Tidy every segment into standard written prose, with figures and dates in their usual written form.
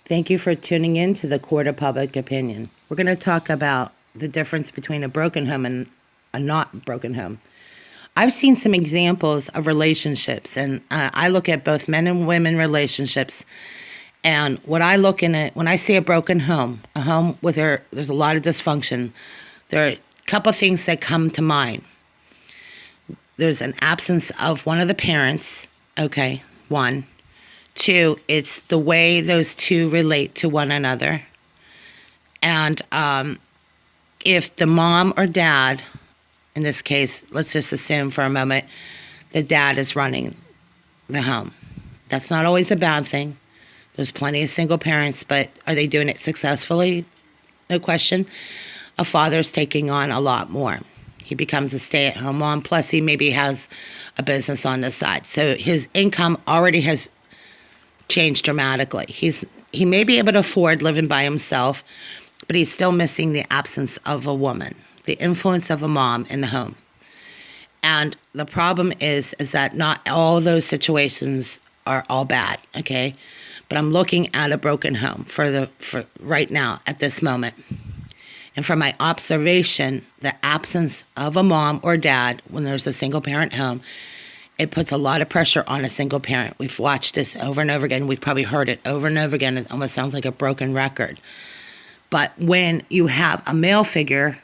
Thank you for tuning in to the Court of Public Opinion. We're going to talk about the difference between a broken home and a not broken home. I've seen some examples of relationships, and I look at both men and women relationships. And what I look in it, when I see a broken home, a home with there's a lot of dysfunction, there are a couple of things that come to mind. There's an absence of one of the parents, okay, one. Two, it's the way those two relate to one another. And if the mom or dad, in this case, let's just assume for a moment, the dad is running the home. That's not always a bad thing. There's plenty of single parents, but are they doing it successfully? No question. A father's taking on a lot more. He becomes a stay-at-home mom, plus he maybe has a business on the side. So his income already has changed dramatically. He may be able to afford living by himself, but he's still missing the absence of a woman, the influence of a mom in the home. And the problem is that not all those situations are all bad, okay? But I'm looking at a broken home for right now at this moment. And from my observation, the absence of a mom or dad when there's a single parent home, it puts a lot of pressure on a single parent. We've watched this over and over again. We've probably heard it over and over again. It almost sounds like a broken record. But when you have a male figure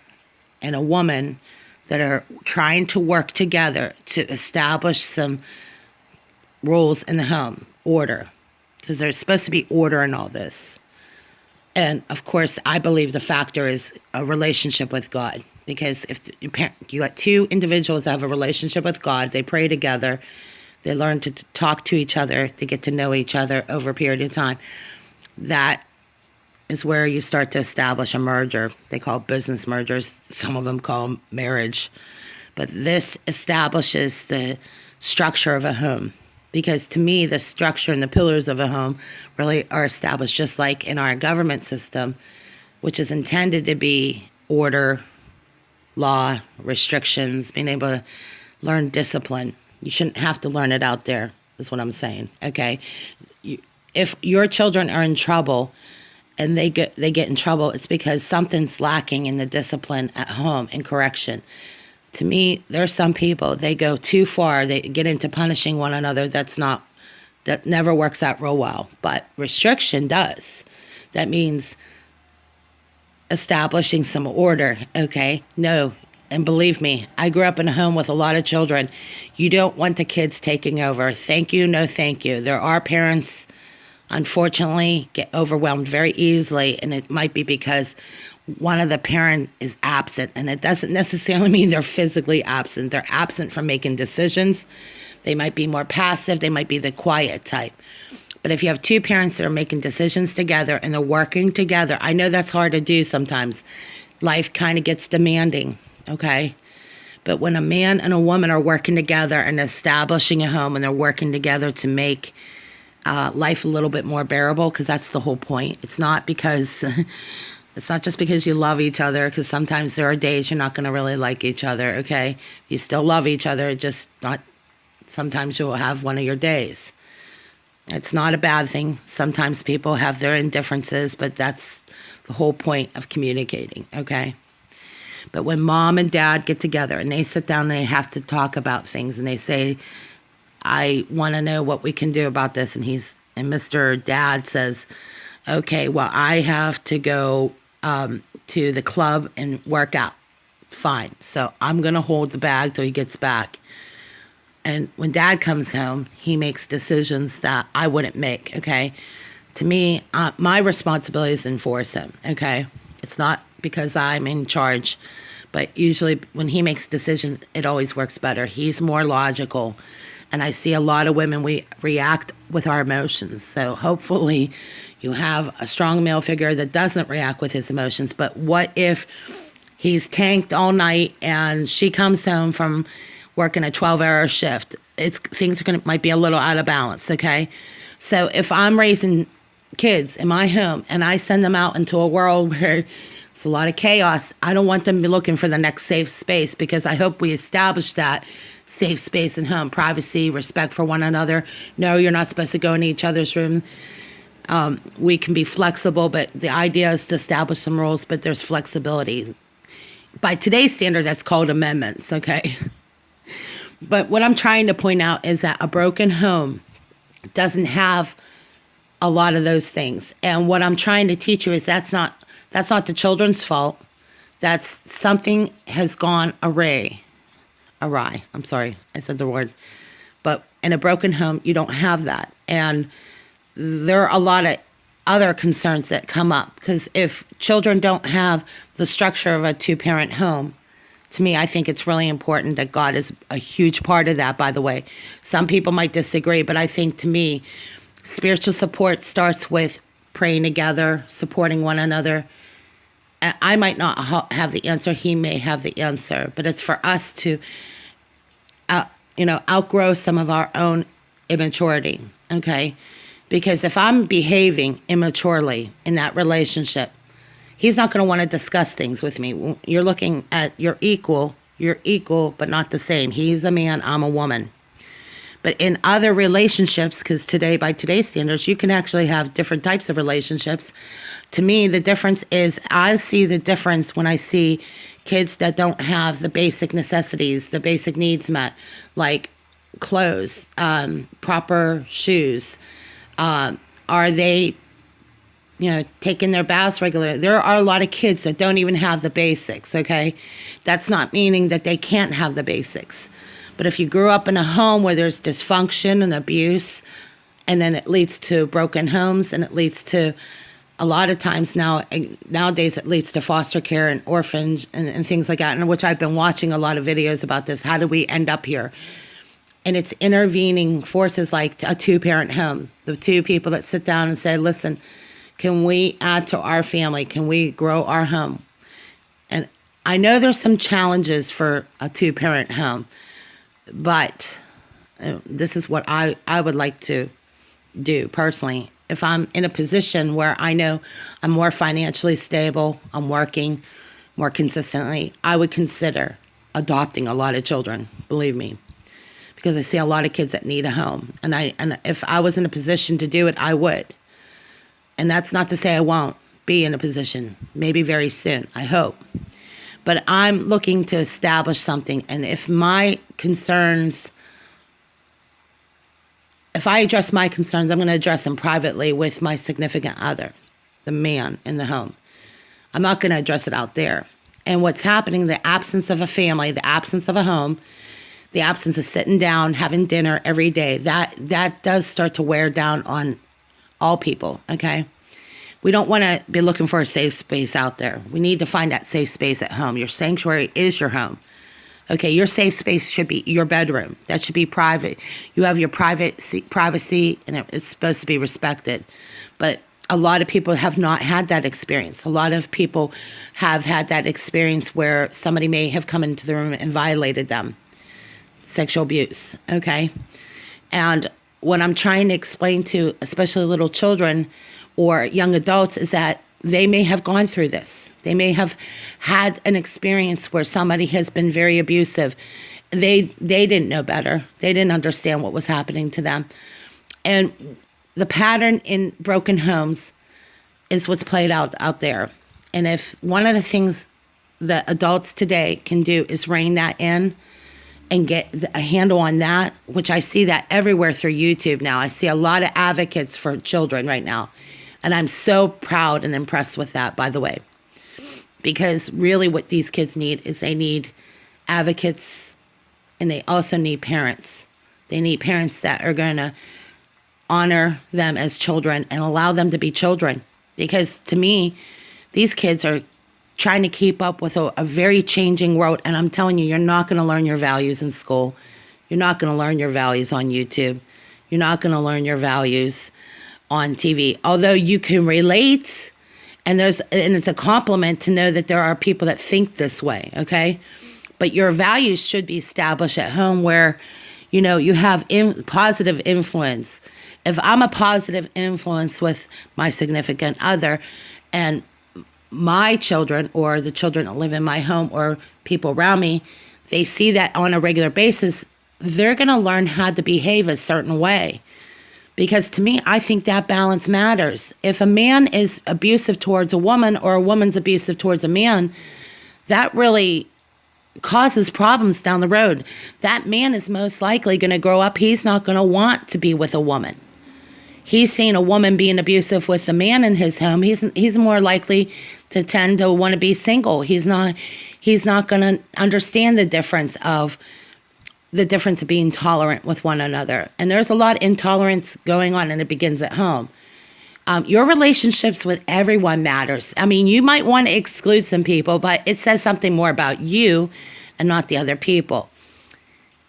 and a woman that are trying to work together to establish some rules in the home, order, because there's supposed to be order in all this. And of course, I believe the factor is a relationship with God. Because if you got two individuals that have a relationship with God, they pray together, they learn to talk to each other, to get to know each other over a period of time, that is where you start to establish a merger. They call it business mergers. Some of them call them marriage. But this establishes the structure of a home. Because to me, the structure and the pillars of a home really are established just like in our government system, which is intended to be order, law, restrictions, being able to learn discipline. You shouldn't have to learn it out there, is what I'm saying, okay? If your children are in trouble and they get in trouble, it's because something's lacking in the discipline at home and correction. To me, there are some people, they go too far, they get into punishing one another. That never works out real well. But restriction does. That means establishing some order, okay? No, and believe me, I grew up in a home with a lot of children. You don't want the kids taking over. Thank you, no thank you. There are parents, unfortunately, get overwhelmed very easily, and it might be because one of the parents is absent, and it doesn't necessarily mean they're physically absent. They're absent from making decisions. They might be more passive. They might be the quiet type. But if you have two parents that are making decisions together and they're working together, I know that's hard to do sometimes. Life kind of gets demanding, okay? But when a man and a woman are working together and establishing a home and they're working together to make life a little bit more bearable, because that's the whole point. It's not just because you love each other, because sometimes there are days you're not going to really like each other, okay? You still love each other, just not, sometimes you will have one of your days. It's not a bad thing. Sometimes people have their indifferences, but that's the whole point of communicating, okay? But when mom and dad get together and they sit down and they have to talk about things and they say, I want to know what we can do about this. And Mr. Dad says, okay, well, I have to go to the club and work out. Fine. So I'm going to hold the bag till he gets back. And when dad comes home, he makes decisions that I wouldn't make, okay? To me, my responsibility is to enforce him, okay? It's not because I'm in charge, but usually when he makes decisions, it always works better. He's more logical. And I see a lot of women, we react with our emotions. So hopefully you have a strong male figure that doesn't react with his emotions. But what if he's tanked all night and she comes home from working a 12-hour shift? Things might be a little out of balance, okay? So if I'm raising kids in my home and I send them out into a world where it's a lot of chaos, I don't want them to be looking for the next safe space, because I hope we establish that safe space in home, privacy, respect for one another. No, you're not supposed to go in each other's room. We can be flexible, but the idea is to establish some rules, but there's flexibility. By today's standard, that's called amendments, okay? But what I'm trying to point out is that a broken home doesn't have a lot of those things. And what I'm trying to teach you is that's not the children's fault. That's something has gone awry. I'm sorry, I said the word. But in a broken home, you don't have that. And there are a lot of other concerns that come up, because if children don't have the structure of a two-parent home, to me, I think it's really important that God is a huge part of that, by the way. Some people might disagree, but I think, to me, spiritual support starts with praying together, supporting one another. I might not have the answer. He may have the answer. But it's for us to, outgrow some of our own immaturity, okay? Because if I'm behaving immaturely in that relationship, he's not going to want to discuss things with me. You're looking at you're equal, but not the same. He's a man, I'm a woman. But in other relationships, because by today's standards, you can actually have different types of relationships. To me, the difference is I see the difference when I see kids that don't have the basic necessities, the basic needs met, like clothes, proper shoes. Are they taking their baths regularly? There are a lot of kids that don't even have the basics, okay? That's not meaning that they can't have the basics. But if you grew up in a home where there's dysfunction and abuse, and then it leads to broken homes, and it leads to, a lot of times nowadays, it leads to foster care and orphans and things like that, and which I've been watching a lot of videos about this. How do we end up here? And it's intervening forces like a two-parent home. The two people that sit down and say, listen, can we add to our family? Can we grow our home? And I know there's some challenges for a two-parent home, but this is what I would like to do personally. If I'm in a position where I know I'm more financially stable, I'm working more consistently, I would consider adopting a lot of children, believe me, because I see a lot of kids that need a home. And if I was in a position to do it, I would. And that's not to say I won't be in a position, maybe very soon, I hope. But I'm looking to establish something. And if I address my concerns, I'm going to address them privately with my significant other, the man in the home. I'm not going to address it out there. And what's happening, the absence of a family, the absence of a home, the absence of sitting down, having dinner every day, that does start to wear down on all people, okay? We don't want to be looking for a safe space out there. We need to find that safe space at home. Your sanctuary is your home. Okay, your safe space should be your bedroom. That should be private. You have your privacy, and it's supposed to be respected. But a lot of people have not had that experience. A lot of people have had that experience where somebody may have come into the room and violated them. Sexual abuse, okay? And what I'm trying to explain to especially little children or young adults is that they may have gone through this. They may have had an experience where somebody has been very abusive. They didn't know better. They didn't understand what was happening to them. And the pattern in broken homes is what's played out there. And if one of the things that adults today can do is rein that in and get a handle on that, which I see that everywhere through YouTube now. I see a lot of advocates for children right now. And I'm so proud and impressed with that, by the way. Because really what these kids need is they need advocates, and they also need parents. They need parents that are going to honor them as children and allow them to be children. Because to me, these kids are trying to keep up with a very changing world. And I'm telling you, you're not going to learn your values in school. You're not going to learn your values on YouTube. You're not going to learn your values on TV. Although you can relate, and it's a compliment to know that there are people that think this way, okay? But your values should be established at home where, you have positive influence. If I'm a positive influence with my significant other, and my children or the children that live in my home or people around me, they see that on a regular basis, they're going to learn how to behave a certain way. Because to me, I think that balance matters. If a man is abusive towards a woman or a woman's abusive towards a man, that really causes problems down the road. That man is most likely going to grow up. He's not going to want to be with a woman. He's seen a woman being abusive with a man in his home. He's more likely to tend to want to be single. He's not going to understand the difference of being tolerant with one another. And there's a lot of intolerance going on, and it begins at home. Your relationships with everyone matters. I mean, you might want to exclude some people, but it says something more about you and not the other people.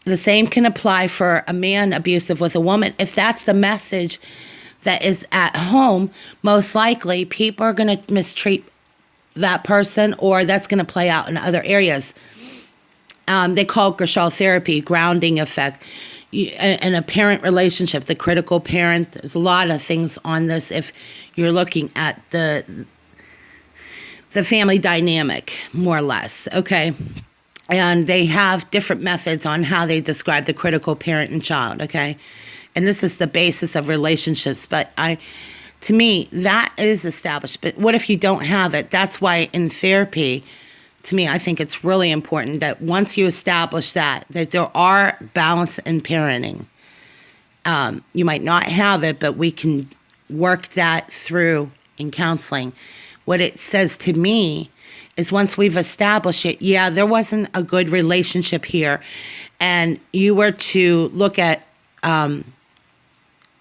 The same can apply for a man abusive with a woman. If that's the message that is at home, most likely people are going to mistreat that person, or that's going to play out in other areas. They call Gershall therapy grounding effect. And a parent relationship, the critical parent. There's a lot of things on this if you're looking at the family dynamic, more or less, okay? And they have different methods on how they describe the critical parent and child, okay? And this is the basis of relationships. But to me, that is established. But what if you don't have it? That's why in therapy, to me, I think it's really important that once you establish that there are balance in parenting. You might not have it, but we can work that through in counseling. What it says to me is once we've established it, yeah, there wasn't a good relationship here. And you were to look at, well,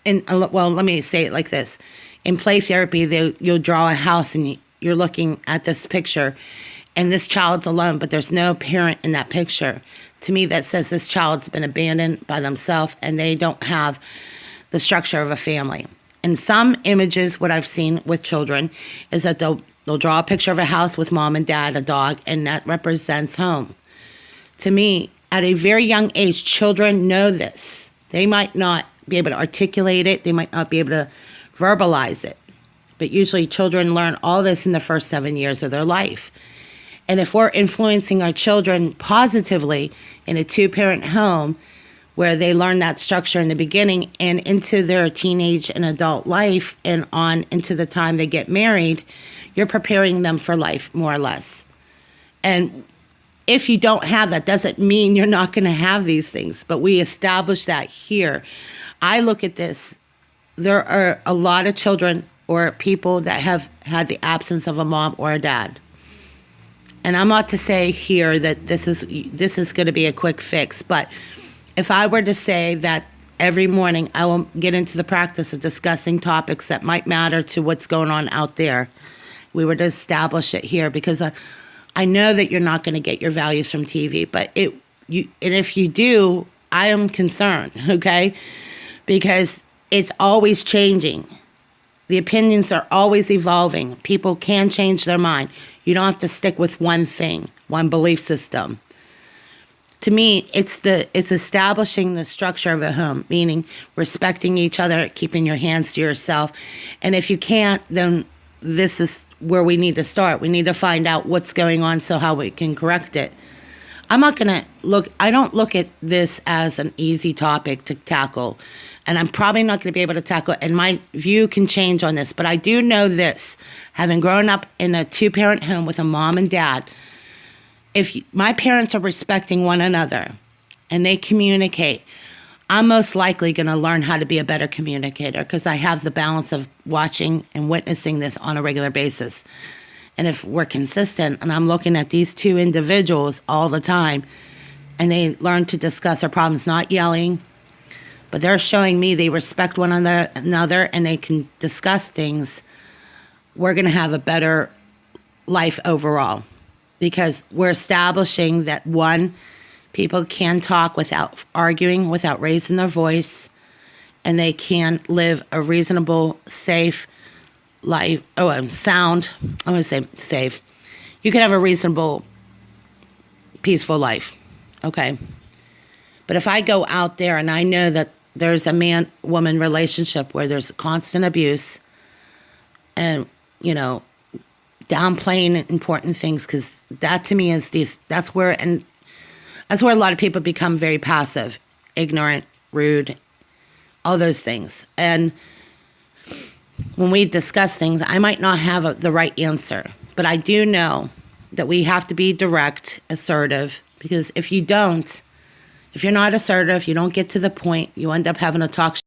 let me say it like this. In play therapy, you'll draw a house and you're looking at this picture and this child's alone, but there's no parent in that picture. To me, that says this child's been abandoned by themselves and they don't have the structure of a family. In some images, what I've seen with children is that they'll draw a picture of a house with mom and dad, a dog, and that represents home. To me, at a very young age, children know this. They might not be able to articulate it. They might not be able to verbalize it. But usually children learn all this in the first 7 years of their life. And if we're influencing our children positively in a two-parent home where they learn that structure in the beginning and into their teenage and adult life and on into the time they get married, you're preparing them for life, more or less. And if you don't have that, doesn't mean you're not going to have these things. But we establish that here. I look at this. There are a lot of children or people that have had the absence of a mom or a dad. And I'm not to say here that this is going to be a quick fix, but if I were to say that every morning I will get into the practice of discussing topics that might matter to what's going on out there, we were to establish it here, because I know that you're not going to get your values from TV, but and if you do, I am concerned, okay? Because it's always changing. The opinions are always evolving. People can change their mind. You don't have to stick with one thing, one belief system. To me, it's establishing the structure of a home, meaning respecting each other, keeping your hands to yourself. And if you can't, then this is where we need to start. We need to find out what's going on so how we can correct it. I don't look at this as an easy topic to tackle. And I'm probably not going to be able to tackle it. And my view can change on this. But I do know this, having grown up in a two-parent home with a mom and dad, if my parents are respecting one another and they communicate, I'm most likely going to learn how to be a better communicator because I have the balance of watching and witnessing this on a regular basis. And if we're consistent and I'm looking at these two individuals all the time and they learn to discuss their problems, not yelling, but they're showing me they respect one another and they can discuss things, we're going to have a better life overall. Because we're establishing that, one, people can talk without arguing, without raising their voice, and they can live a reasonable, safe life. Sound. I want to say safe. You can have a reasonable, peaceful life. Okay. But if I go out there and I know that there's a man-woman relationship where there's constant abuse and, downplaying important things, because that to me is that's where a lot of people become very passive, ignorant, rude, all those things. And when we discuss things, I might not have the right answer, but I do know that we have to be direct, assertive, because if you don't, if you're not assertive, you don't get to the point, you end up having a talk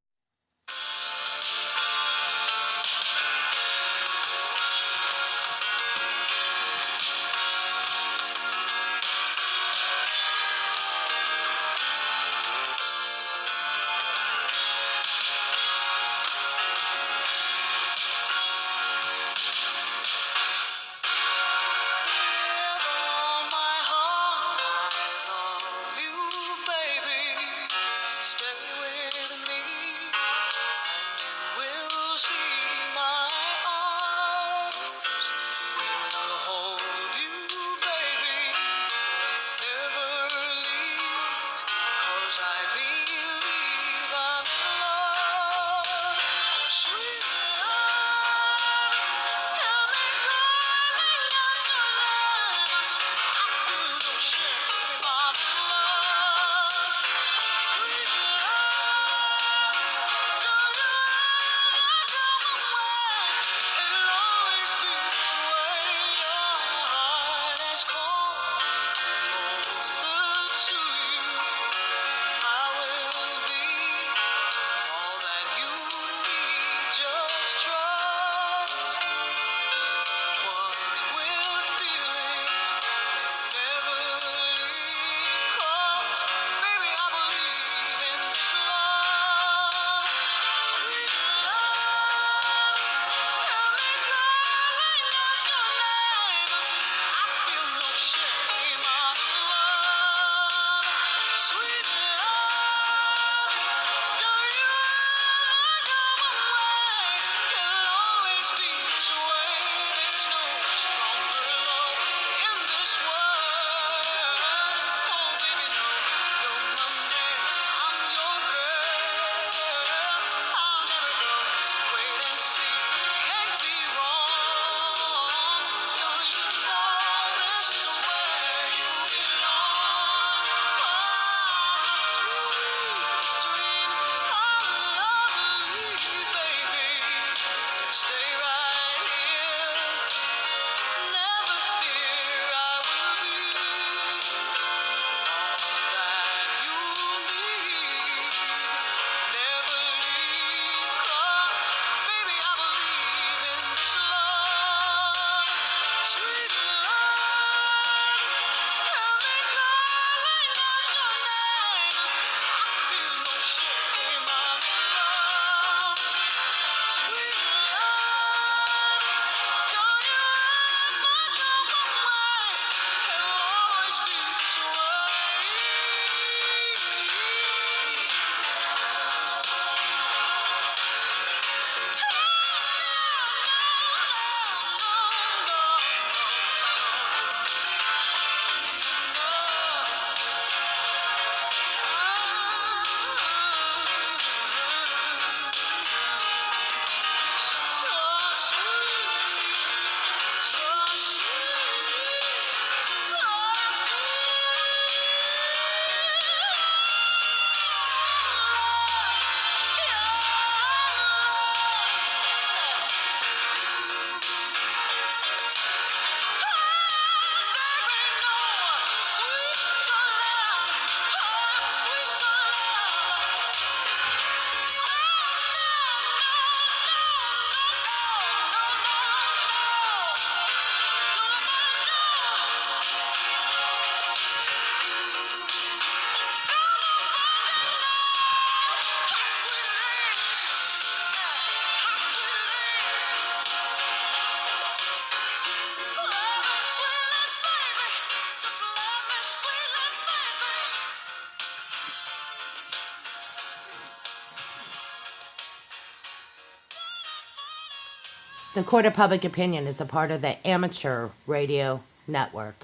The Court of Public Opinion is a part of the Amateur Radio Network.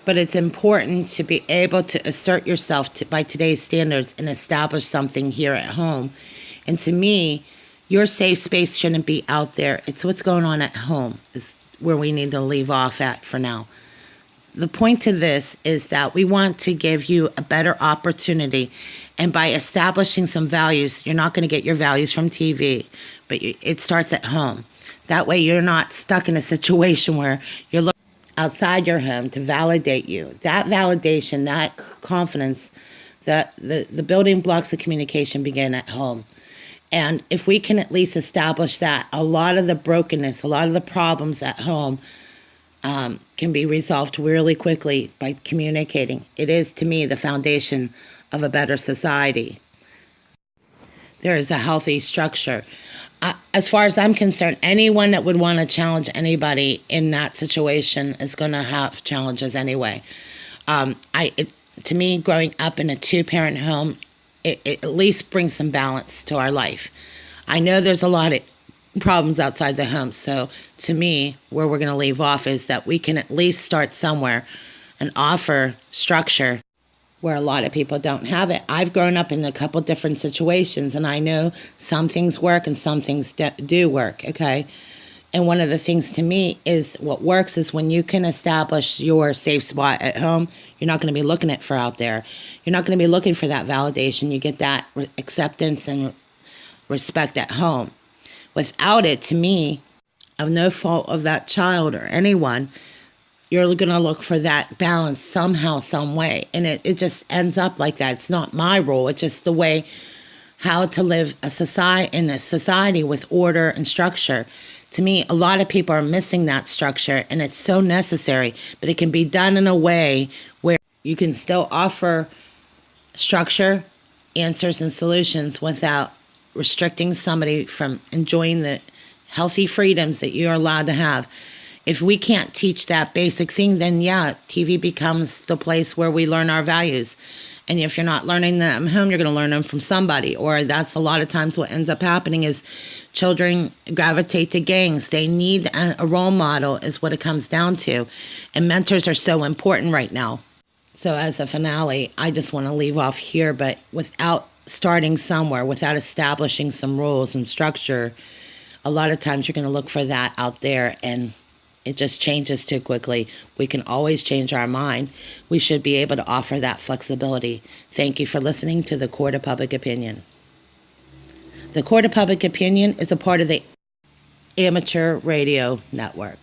But it's important to be able to assert yourself by today's standards and establish something here at home. And to me, your safe space shouldn't be out there. It's what's going on at home is where we need to leave off at for now. The point to this is that we want to give you a better opportunity And by establishing some values, you're not going to get your values from TV, but it starts at home. That way you're not stuck in a situation where you're looking outside your home to validate you. That validation, that confidence, that the building blocks of communication begin at home. And if we can at least establish that, a lot of the brokenness, a lot of the problems at home can be resolved really quickly by communicating. It is, to me, the foundation of a better society. There is a healthy structure. As far as I'm concerned, anyone that would want to challenge anybody in that situation is going to have challenges anyway. To me, growing up in a two-parent home, it at least brings some balance to our life. I know there's a lot of problems outside the home, so to me, where we're going to leave off is that we can at least start somewhere and offer structure where a lot of people don't have it. I've grown up in a couple different situations, and I know some things work and some things do work, okay? And one of the things to me is what works is when you can establish your safe spot at home, you're not going to be looking for out there. You're not going to be looking for that validation. You get that acceptance and respect at home. Without it, to me, of no fault of that child or anyone, you're going to look for that balance somehow, some way. And it just ends up like that. It's not my rule. It's just the way how to live in a society with order and structure. To me, a lot of people are missing that structure, and it's so necessary. But it can be done in a way where you can still offer structure, answers, and solutions without restricting somebody from enjoying the healthy freedoms that you're allowed to have. If we can't teach that basic thing, then yeah, TV becomes the place where we learn our values. And if you're not learning them at home, you're going to learn them from somebody. Or that's a lot of times what ends up happening is children gravitate to gangs. They need a role model is what it comes down to. And mentors are so important right now. So as a finale, I just want to leave off here, but without starting somewhere, without establishing some rules and structure, a lot of times you're going to look for that out there, and it just changes too quickly. We can always change our mind. We should be able to offer that flexibility. Thank you for listening to the Court of Public Opinion. The Court of Public Opinion is a part of the Amateur Radio Network.